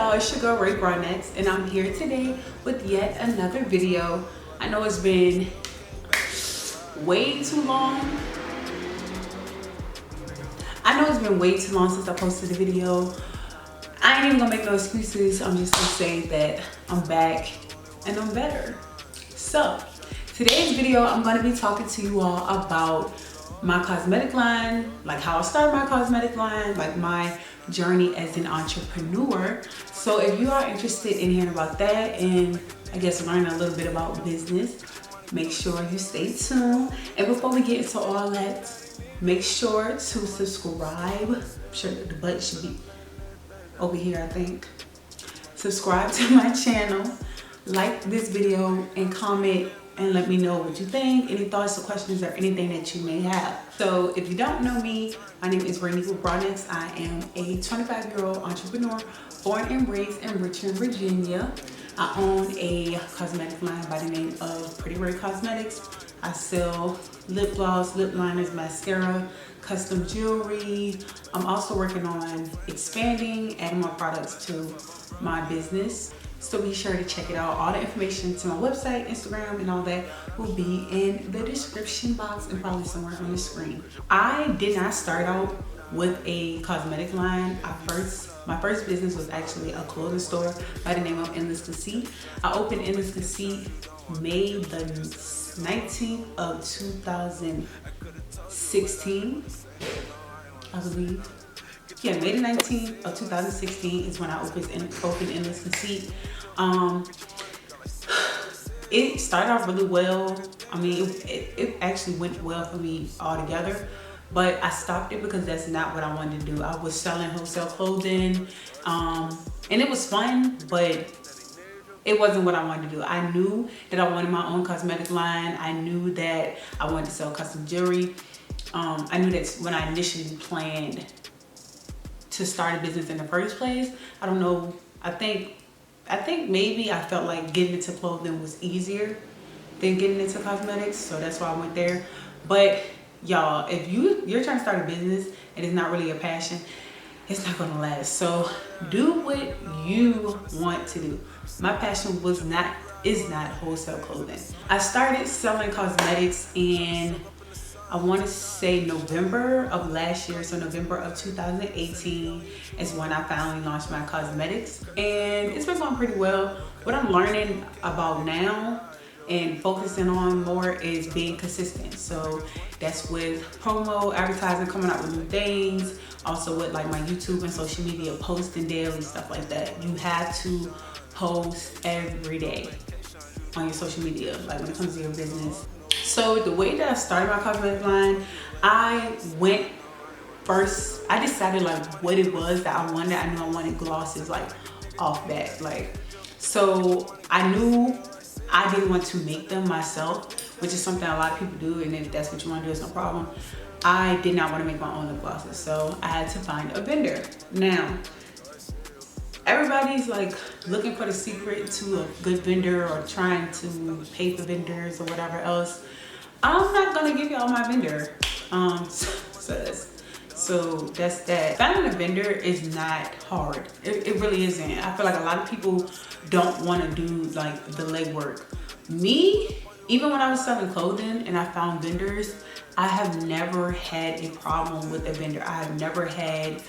y'all, it's your girl Broadnax, and I'm here today with yet another video. I know it's been way too long. Since I posted the video. I ain't even gonna make no excuses. I'm just gonna say that I'm back and I'm better. So today's video, I'm gonna be talking to you all about my cosmetic line, like how I started my cosmetic line, like my journey as an entrepreneur. So if you are interested in hearing about that and I guess learning a little bit about business, make sure you stay tuned. And before we get into all that, make sure to subscribe. I'm sure the button should be over here, I think. Subscribe to my channel, like this video, and comment and let me know what you think, any thoughts or questions or anything that you may have. So if you don't know me, my name is Broadnax. I am a 25-year-old entrepreneur born and raised in Richmond, Virginia. I own a cosmetic line by the name of PrettyRai Cosmetics. I sell lip gloss, lip liners, mascara, custom jewelry. I'm also working on expanding, adding more products to my business. So be sure to check it out. All the information to my website, Instagram, and all that will be in the description box and probably somewhere on the screen. I did not start out with a cosmetic line. My first business was actually a clothing store by the name of Endless Deceit. I opened Endless Deceit May the 19th of 2016, I believe. Yeah, May the 19th of 2016 is when I opened Endless Deceit. It started off really well. I mean, it actually went well for me altogether, but I stopped it because that's not what I wanted to do. I was selling wholesale clothing, and it was fun, but it wasn't what I wanted to do. I knew that I wanted my own cosmetic line. I knew that I wanted to sell custom jewelry. I knew that when I initially planned to start a business in the first place. I don't know, I think maybe I felt like getting into clothing was easier than getting into cosmetics, so that's why I went there. But y'all, if you're trying to start a business and it's not really your passion, it's not gonna last. So do what you want to do. My passion is not wholesale clothing. I started selling cosmetics in, I want to say November of last year. So November of 2018 is when I finally launched my cosmetics, and it's been going pretty well. What I'm learning about now and focusing on more is being consistent. So that's with promo, advertising, coming out with new things, also with like my YouTube and social media, posting daily, stuff like that. You have to post every day on your social media, like when it comes to your business. So the way that I started my cosmetic line, I decided like what it was that I wanted. I knew I wanted glosses like off bat. So I knew I didn't want to make them myself, which is something a lot of people do, and if that's what you want to do, it's no problem. I did not want to make my own lip glosses, so I had to find a vendor. Now, everybody's like looking for the secret to a good vendor or trying to pay for vendors or whatever else. I'm not gonna give y'all my vendor. So that's that. Finding a vendor is not hard. It really isn't. I feel like a lot of people don't want to do like the legwork. Me, even when I was selling clothing and I found vendors, I have never had a problem with a vendor. I have never had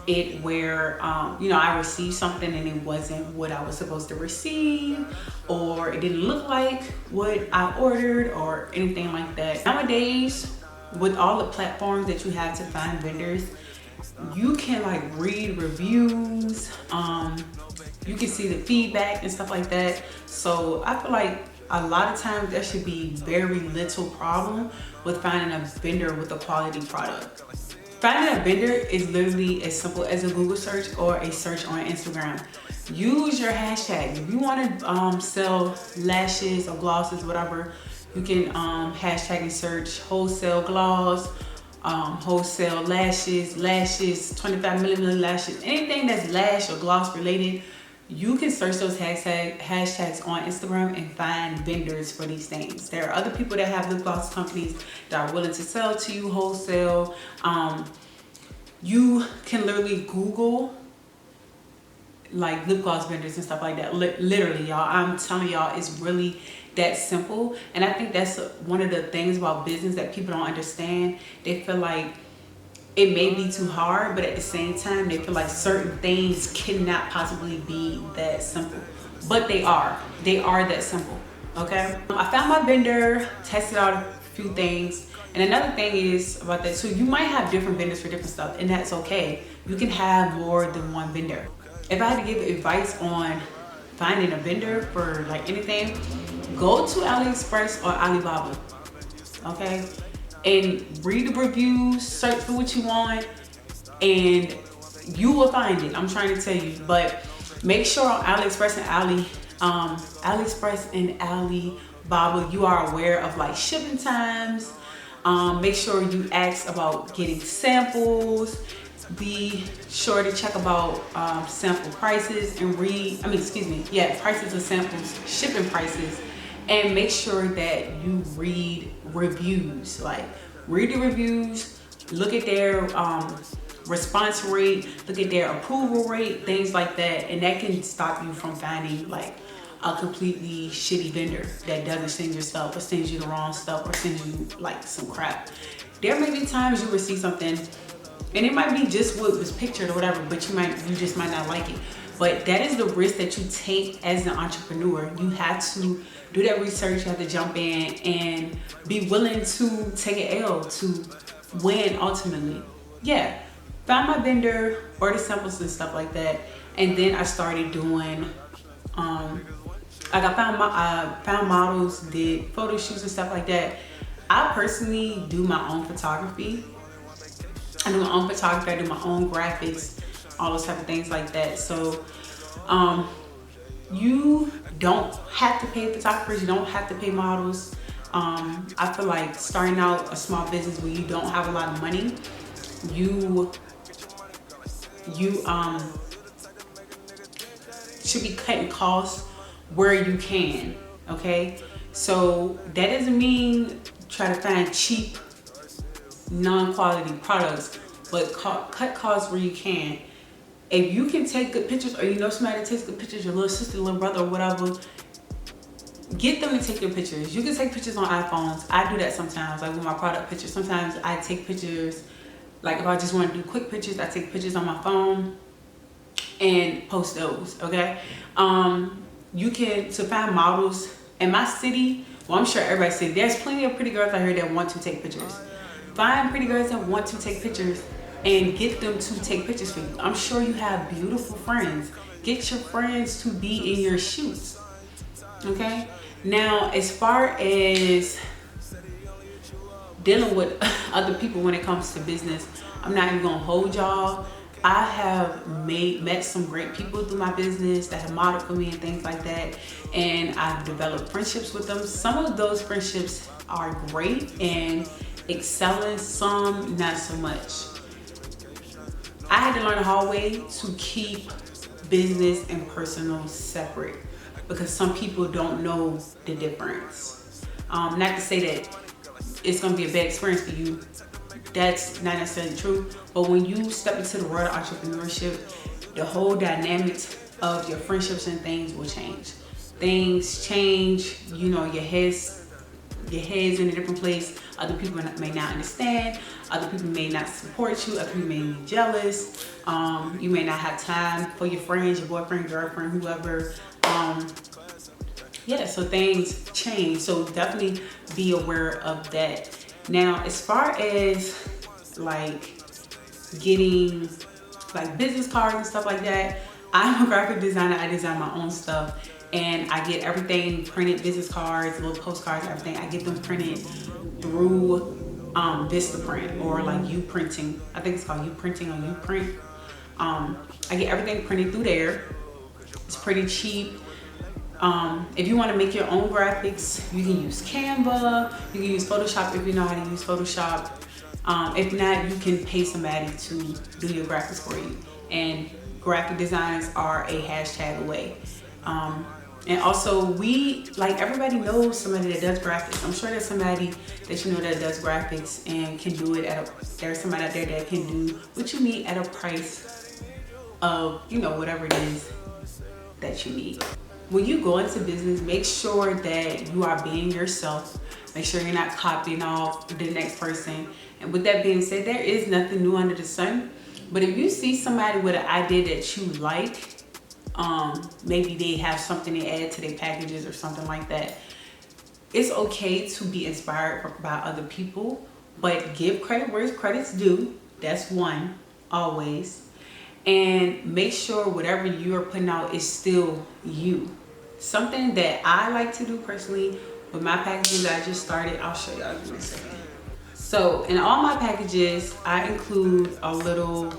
it where I received something and it wasn't what I was supposed to receive, or it didn't look like what I ordered or anything like that. Nowadays, with all the platforms that you have to find vendors, you can like read reviews, you can see the feedback and stuff like that. So I feel like a lot of times there should be very little problem with finding a vendor with a quality product. Finding a vendor is literally as simple as a Google search or a search on Instagram. Use your hashtag. If you want to sell lashes or glosses, whatever, you can hashtag and search wholesale gloss, wholesale lashes, 25mm lashes, anything that's lash or gloss related. You can search those hashtags on Instagram and find vendors for these things. There are other people that have lip gloss companies that are willing to sell to you wholesale. You can literally Google like lip gloss vendors and stuff like that. Literally, y'all, I'm telling y'all, it's really that simple. And I think that's one of the things about business that people don't understand. They feel like it may be too hard, but at the same time, they feel like certain things cannot possibly be that simple. But they are that simple, okay? I found my vendor, tested out a few things. And another thing is about that too, you might have different vendors for different stuff, and that's okay. You can have more than one vendor. If I had to give advice on finding a vendor for like anything, go to AliExpress or Alibaba, okay? And read the reviews, search for what you want, and you will find it. I'm trying to tell you. But make sure on AliExpress and Alibaba, you are aware of like shipping times. Make sure you ask about getting samples. Be sure to check about sample prices and prices of samples, shipping prices. And make sure that you read reviews. Like, read the reviews, look at their response rate, look at their approval rate, things like that. And that can stop you from finding like a completely shitty vendor that doesn't send your stuff or sends you the wrong stuff or sends you like some crap. There may be times you will see something and it might be just what was pictured or whatever, but you just might not like it. But that is the risk that you take as an entrepreneur. You have to do that research, you have to jump in and be willing to take an L to win ultimately. Yeah, found my vendor, ordered samples and stuff like that. And then I started doing, I found models, did photo shoots and stuff like that. I personally do my own photography. I do my own photography, I do my own graphics, all those type of things like that. So you don't have to pay photographers, you don't have to pay models. I feel like starting out a small business where you don't have a lot of money, you should be cutting costs where you can, okay? So that doesn't mean try to find cheap, non-quality products, but cut costs where you can. If you can take good pictures, or you know somebody that takes good pictures, your little sister, little brother, or whatever, get them to take your pictures. You can take pictures on iPhones. I do that sometimes, like with my product pictures. Sometimes I take pictures, like if I just want to do quick pictures, I take pictures on my phone and post those, okay? You can, to find models in my city, well, I'm sure everybody's city, there's plenty of pretty girls out here that want to take pictures. Find pretty girls that want to take pictures and get them to take pictures for you. I'm sure you have beautiful friends. Get your friends to be in your shoots, okay? Now, as far as dealing with other people when it comes to business, I'm not even gonna hold y'all. I have met some great people through my business that have modeled for me and things like that, and I've developed friendships with them. Some of those friendships are great and excelling, some not so much. I had to learn the hard way to keep business and personal separate, because some people don't know the difference. Not to say that it's gonna be a bad experience for you. That's not necessarily true. But when you step into the world of entrepreneurship, the whole dynamics of your friendships and things will change. Things change, you know, your head's in a different place. Other people may not understand. Other people may not support you. Other people may be jealous. You may not have time for your friends, your boyfriend, girlfriend, whoever. Yeah, so things change. So definitely be aware of that. Now, as far as like getting like business cards and stuff like that, I'm a graphic designer. I design my own stuff, and I get everything printed, business cards, little postcards, everything. I get them printed through Vistaprint, or like Uprinting. I think it's called Uprinting or Uprint. I get everything printed through there. It's pretty cheap. If you want to make your own graphics, you can use Canva, you can use Photoshop if you know how to use Photoshop. If not, you can pay somebody to do your graphics for you. And graphic designs are a hashtag away. And also, everybody knows somebody that does graphics. I'm sure there's somebody that you know that does graphics and can do it there's somebody out there that can do what you need at a price of, you know, whatever it is that you need. When you go into business, make sure that you are being yourself. Make sure you're not copying off the next person. And with that being said, there is nothing new under the sun. But if you see somebody with an idea that you like, maybe they have something to add to their packages or something like that, it's okay to be inspired by other people, but give credit where credit's due. That's one, always. And make sure whatever you are putting out is still you. Something that I like to do personally with my packages that I just started, I'll show y'all in a second. So in all my packages, I include a little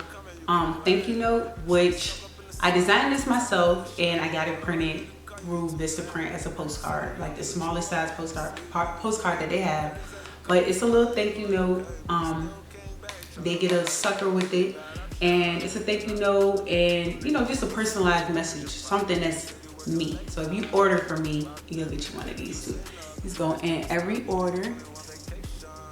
thank you note, which I designed this myself and I got it printed through Vistaprint as a postcard, like the smallest size postcard that they have. But it's a little thank you note. They get a sucker with it, and it's a thank you note, and you know, just a personalized message, something that's me. So if you order from me, you'll get you one of these too. It's going in every order.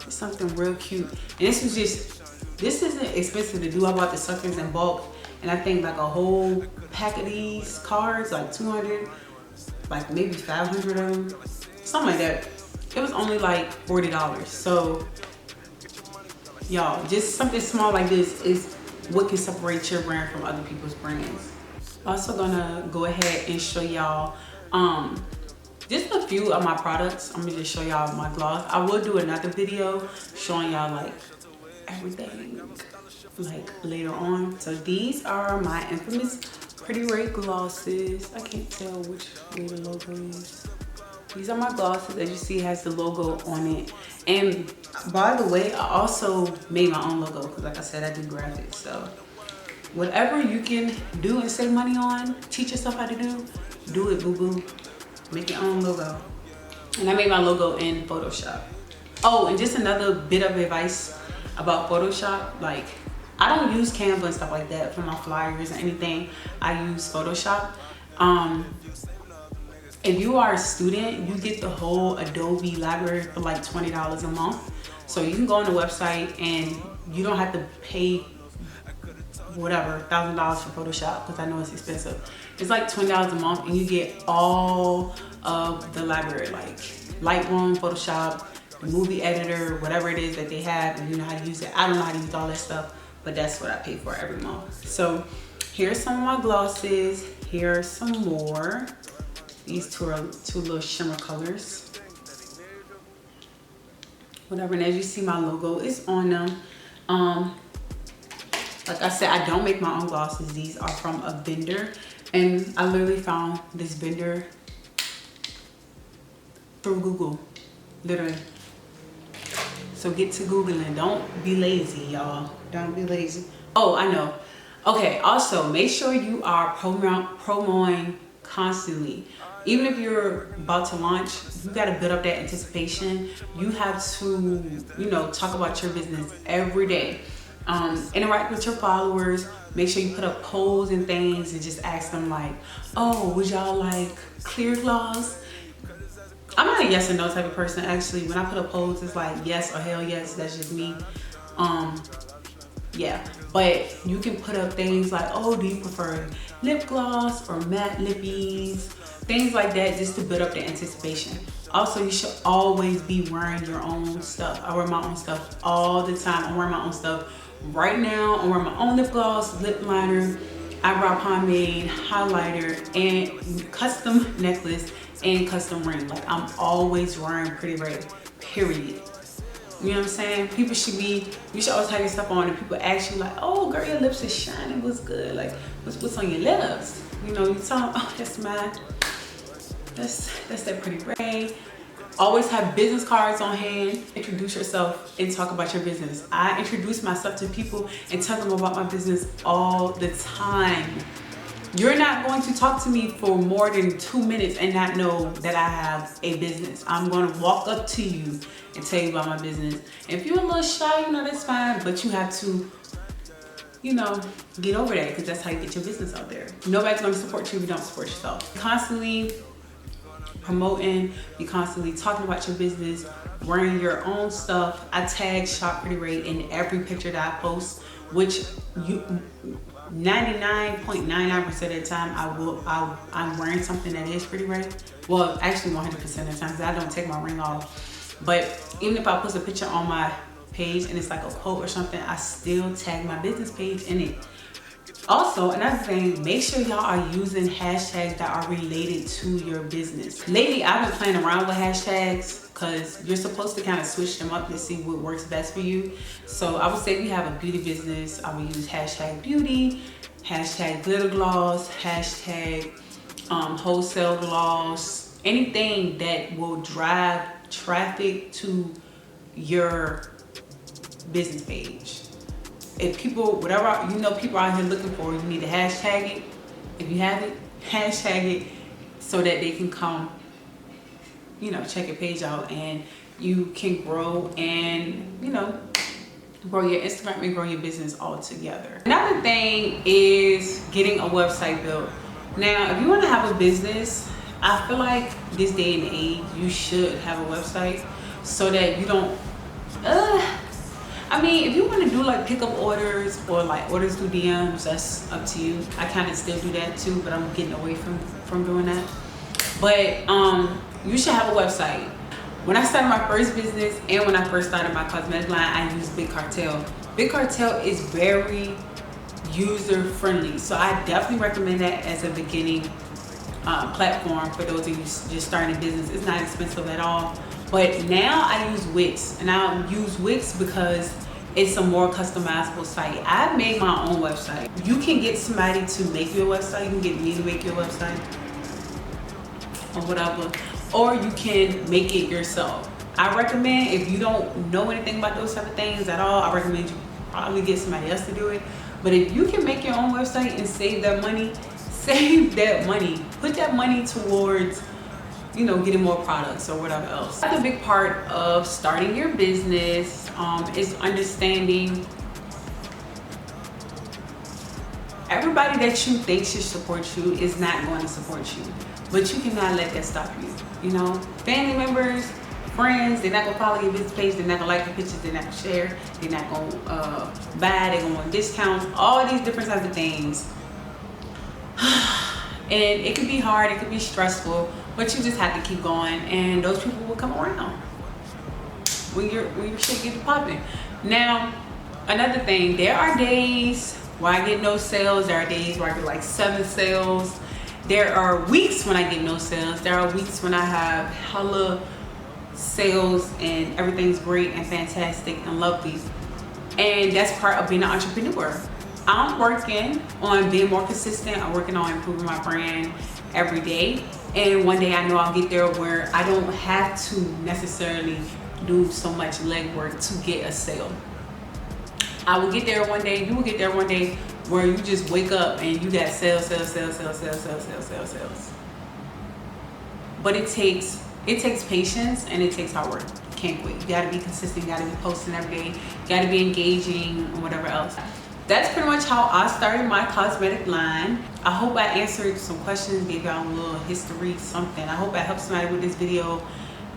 It's something real cute, and this isn't expensive to do. I bought the suckers in bulk, and I think like a whole pack of these cards, like 200, like maybe 500 of them, something like that. It was only like $40. So y'all, just something small like this is what can separate your brand from other people's brands. Also gonna go ahead and show y'all just a few of my products. I'm gonna just show y'all my gloss. I will do another video showing y'all like everything like later on. So these are my infamous PrettyRai glosses. I can't tell which way the logo is. These are my glosses. As you see, it has the logo on it. And by the way, I also made my own logo because like I said, I do graphics. So whatever you can do and save money on, teach yourself how to do it, boo-boo. Make your own logo. And I made my logo in Photoshop. Oh, and just another bit of advice about Photoshop. Like, I don't use Canva and stuff like that for my flyers or anything. I use Photoshop. If you are a student, you get the whole Adobe library for like $20 a month. So you can go on the website and you don't have to pay whatever, $1,000 for Photoshop, because I know it's expensive. It's like $20 a month and you get all of the library, like Lightroom, Photoshop, the movie editor, whatever it is that they have, and you know how to use it. I don't know how to use all that stuff, but that's what I pay for every month. So here's some of my glosses. Here are some more. These two little shimmer colors. Whatever, and as you see, my logo is on them. Like I said, I don't make my own glosses. These are from a vendor, and I literally found this vendor through Google, literally. So get to Googling. Don't be lazy, y'all. Don't be lazy. Oh, I know. Okay, also make sure you are promoting constantly. Even if you're about to launch, you got to build up that anticipation. You have to, you know, talk about your business every day. Interact with your followers. Make sure you put up polls and things and just ask them like, oh, would y'all like clear gloss? I'm not a yes or no type of person. Actually, when I put up polls, it's like yes or hell yes. That's just me. Yeah, but you can put up things like, oh, do you prefer lip gloss or matte lippies? Things like that, just to build up the anticipation. Also, you should always be wearing your own stuff. I wear my own stuff all the time. I'm wearing my own stuff right now. I'm wearing my own lip gloss, lip liner, eyebrow pomade, highlighter, and custom necklace and custom ring. Like, I'm always wearing PrettyRai, period. You know what I'm saying? You should always have your stuff on, and people ask you like, oh girl, your lips is shining, what's good? Like, what's on your lips? You know, you tell them, oh, that's that PrettyRai. Always have business cards on hand. Introduce yourself and talk about your business. I introduce myself to people and tell them about my business all the time. You're not going to talk to me for more than 2 minutes and not know that I have a business. I'm going to walk up to you and tell you about my business. If you're a little shy, you know, that's fine, but you have to, you know, get over that, because that's how you get your business out there. Nobody's going to support you if you don't support yourself. Constantly promoting, be constantly talking about your business, wearing your own stuff. I tag Shop PrettyRai in every picture that I post, which 99.99% of the time I'm wearing something that is PrettyRai. Well, actually 100% of the time, because I don't take my ring off. But even if I post a picture on my page and it's like a quote or something, I still tag my business page in it. Also, another thing, make sure y'all are using hashtags that are related to your business. Lately, I've been playing around with hashtags because you're supposed to kind of switch them up to see what works best for you. So I would say if you have a beauty business, I would use hashtag beauty, hashtag glitter gloss, hashtag wholesale gloss, anything that will drive traffic to your business page. If people, whatever, you know, people out here looking for, you need to hashtag it. If you have it, hashtag it so that they can come, you know, check your page out, and you can grow and, you know, grow your Instagram and grow your business all together. Another thing is getting a website built. Now, if you want to have a business, I feel like this day and age, you should have a website so that you don't, I mean, if you want to do like pickup orders or like orders through DMs, that's up to you. I kind of still do that too, but I'm getting away from doing that. But you should have a website. When I started my first business and when I first started my cosmetic line, I used Big Cartel. Big Cartel is very user friendly, so I definitely recommend that as a beginning platform for those of you just starting a business. It's not expensive at all. But now I use Wix, and I use Wix because it's a more customizable site. I made my own website. You can get somebody to make your website. You can get me to make your website or whatever, or you can make it yourself. I recommend, if you don't know anything about those type of things at all, I recommend you probably get somebody else to do it. But if you can make your own website and save that money, save that money. Put that money towards, you know, getting more products or whatever else. Another big part of starting your business is understanding everybody that you think should support you is not going to support you, but you cannot let that stop you. You know, family members, friends, they're not gonna follow your business page, they're not gonna like your pictures, they're not gonna share, they're not gonna buy, they're gonna want discounts, all these different types of things. And it can be hard, it can be stressful, but you just have to keep going, and those people will come around when your shit gets popping. Now, another thing, there are days where I get no sales, there are days where I get like 7 sales, there are weeks when I get no sales, there are weeks when I have hella sales and everything's great and fantastic and lovely. And that's part of being an entrepreneur. I'm working on being more consistent. I'm working on improving my brand every day. And one day I know I'll get there where I don't have to necessarily do so much legwork to get a sale. I will get there one day, you will get there one day where you just wake up and you got sales. But it takes patience and it takes hard work. You can't quit. You gotta be consistent, you gotta be posting every day, you gotta be engaging and whatever else. That's pretty much how I started my cosmetic line. I hope I answered some questions, gave y'all a little history, something. I hope I helped somebody with this video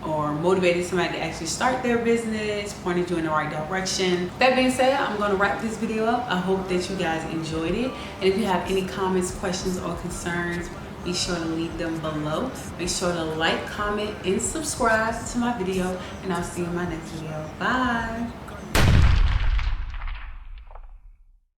or motivated somebody to actually start their business, pointed you in the right direction. That being said, I'm gonna wrap this video up. I hope that you guys enjoyed it. And if you have any comments, questions, or concerns, be sure to leave them below. Make sure to like, comment, and subscribe to my video, and I'll see you in my next video. Bye.